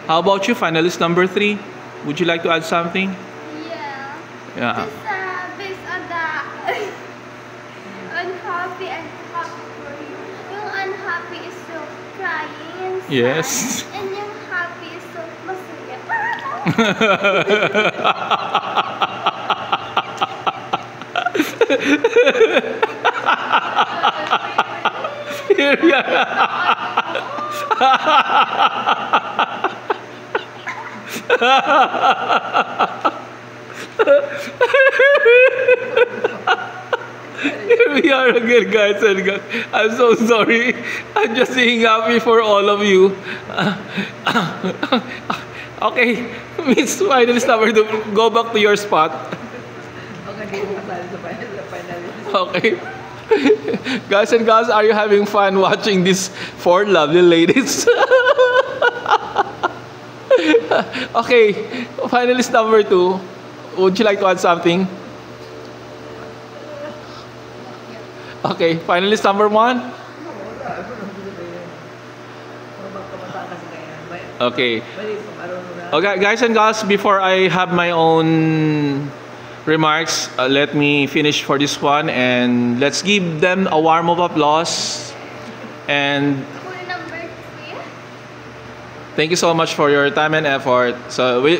How about you, finalist number 3? Would you like to add something? Yeah. Yeah. Just based on the unhappy and happy for you. Yung unhappy is so crying and sad. Yes. And yung happy is so masaya. Here we are. Here we are again, guys and girls. I'm so sorry. I'm just saying happy for all of you. Okay, Miss Finalist number 2, go back to your spot. Okay. Guys and girls, are you having fun watching these 4 lovely ladies? Okay, finalist number 2, would you like to add something? Okay, finalist number 1? Okay. Okay, guys and girls, before I have my own remarks, let me finish for this one, and let's give them a warm of applause. And Number 3. thank you so much for your time and effort. So